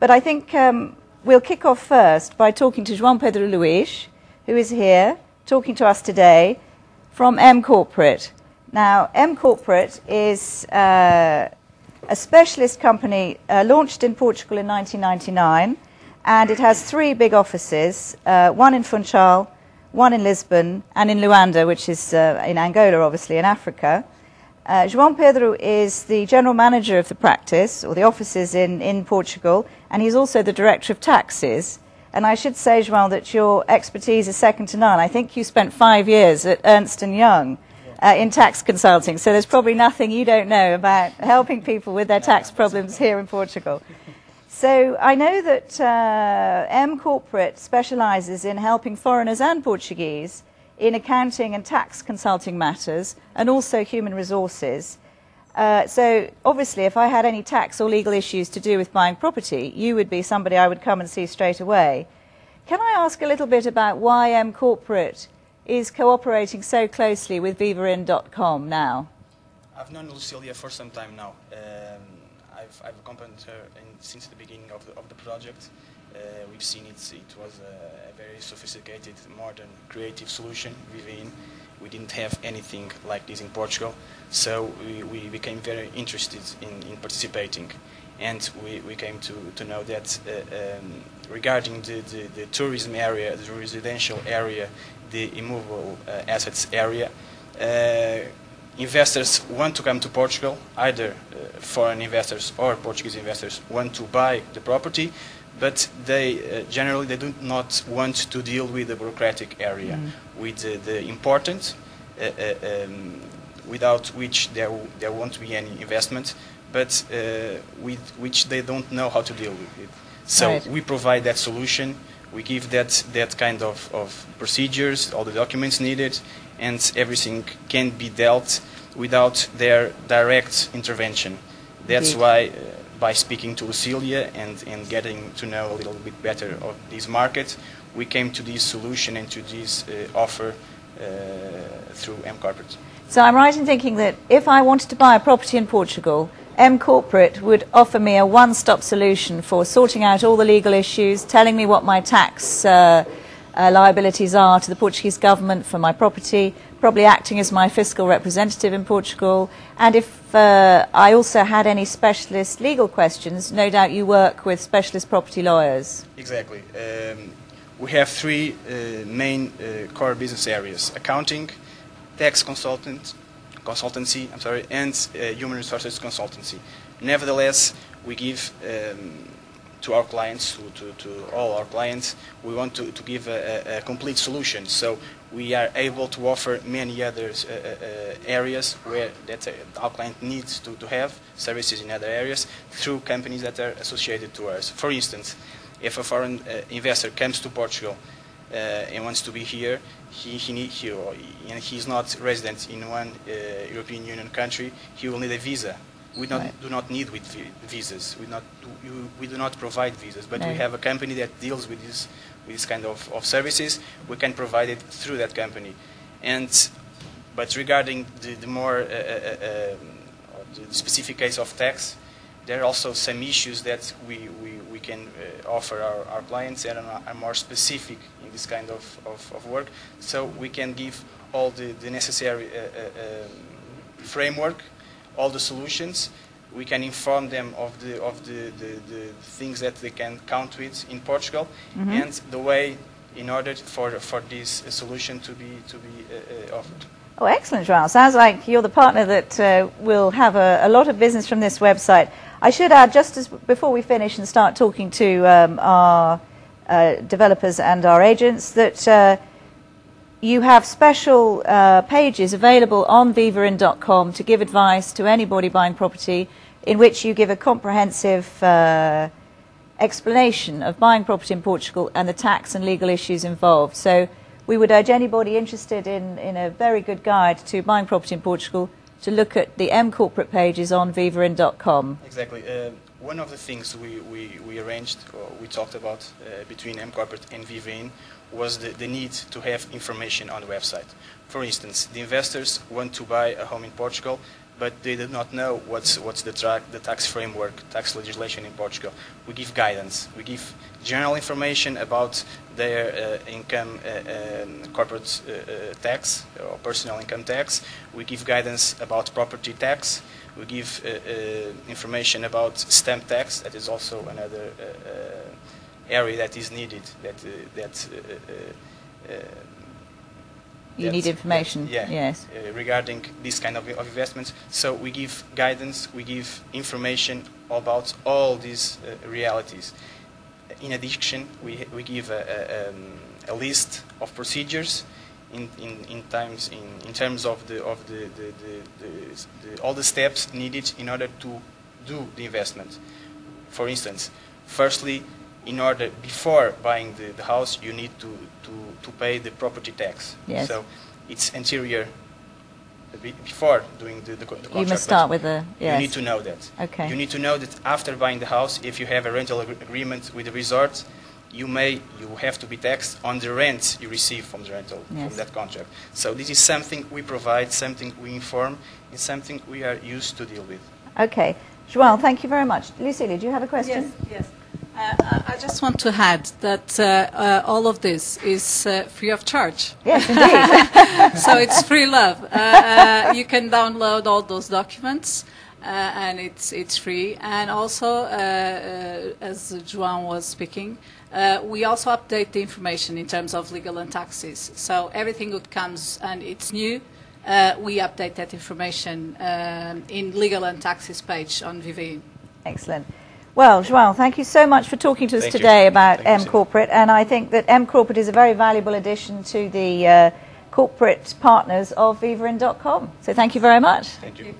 But I think we'll kick off first by talking to João Pedro Luís, who is here talking to us today from M Corporate. Now, M Corporate is a specialist company launched in Portugal in 1999, and it has 3 big offices, one in Funchal, one in Lisbon, and in Luanda, which is in Angola, obviously, in Africa. João Pedro is the general manager of the practice, or the offices in Portugal, and he's also the director of taxes. And I should say, João, that your expertise is second to none. I think you spent 5 years at Ernst & Young in tax consulting, so there's probably nothing you don't know about helping people with their tax problems here in Portugal. So I know that M Corporate specializes in helping foreigners and Portuguese in accounting and tax consulting matters, and also human resources. So obviously, if I had any tax or legal issues to do with buying property, you would be somebody I would come and see straight away. Can I ask a little bit about why M Corporate is cooperating so closely with Vivarin.com now? I've known Lucilia for some time now. I've accompanied her since the beginning of the project. We've seen it was a very sophisticated, modern, creative solution. We didn't have anything like this in Portugal, so we became very interested in participating. And we came to know that regarding the tourism area, the residential area, the immovable assets area, investors want to come to Portugal, either foreign investors or Portuguese investors want to buy the property, but they generally they do not want to deal with the bureaucratic area, with the important, without which there won't be any investment, but with which they don't know how to deal with it. So right. We provide that solution. We give that kind of procedures, all the documents needed, and everything can be dealt without their direct intervention. That's Indeed. Why, by speaking to Lucilia and getting to know a little bit better of this market, we came to this solution and to this offer through M Corporate. So I'm right in thinking that if I wanted to buy a property in Portugal, M Corporate would offer me a one-stop solution for sorting out all the legal issues, telling me what my tax liabilities are to the Portuguese government for my property, probably acting as my fiscal representative in Portugal, and if I also had any specialist legal questions, no doubt you work with specialist property lawyers. Exactly. We have 3 main core business areas: accounting, tax consultancy, and human resources consultancy. Nevertheless, we give to our clients, to all our clients, we want to give a complete solution. So we are able to offer many other areas where our client needs to have services in other areas through companies that are associated to us. For instance, if a foreign investor comes to Portugal and wants to be here, and he's not resident in one European Union country, he will need a visa. We do not need visas. We do not provide visas, but we have a company that deals with this kind of services. We can provide it through that company. But regarding the more the specific case of tax, there are also some issues that we can offer our clients that are more specific in this kind of work. So we can give all the necessary framework, all the solutions. We can inform them of the things that they can count with in Portugal, and the way in order for this solution to be offered. Oh, excellent, João. Sounds like you're the partner that will have a lot of business from this website. I should add, just as before we finish and start talking to our developers and our agents, that you have special pages available on Vivarin.com to give advice to anybody buying property, in which you give a comprehensive explanation of buying property in Portugal and the tax and legal issues involved. So we would urge anybody interested in a very good guide to buying property in Portugal to look at the M Corporate pages on Vivarin.com. Exactly. One of the things we arranged, or we talked about between M Corporate and Vivarin, was the need to have information on the website. For instance, the investors want to buy a home in Portugal, but they do not know what's the tax framework, tax legislation in Portugal. We give guidance. We give general information about their income, corporate tax or personal income tax. We give guidance about property tax. We give information about stamp tax. That is also another area that is needed. You need information. Yes. Regarding this kind of investments. So we give guidance. We give information about all these realities. In addition, we give a list of procedures in terms of all the steps needed in order to do the investment. For instance, firstly, before buying the house, you need to pay the property tax. Yes. So it's anterior. Before doing the contract, you must start with the. Yes. You need to know that. Okay. You need to know that after buying the house, if you have a rental agreement with the resort, you have to be taxed on the rent you receive from the rental, yes, from that contract. So this is something we provide, something we inform, and something we are used to deal with. Okay. João, thank you very much. Lucilia, do you have a question? Yes. I just want to add that all of this is free of charge. Yes, indeed. So it's free love. You can download all those documents, and it's free. And also, as João was speaking, we also update the information in terms of legal and taxes. So everything that comes and it's new, we update that information in legal and taxes page on Vivain. Excellent. Well, João, thank you so much for talking to us today about M Corporate, and I think that M Corporate is a very valuable addition to the corporate partners of Vivain.com. So tThank you very much. Thank you.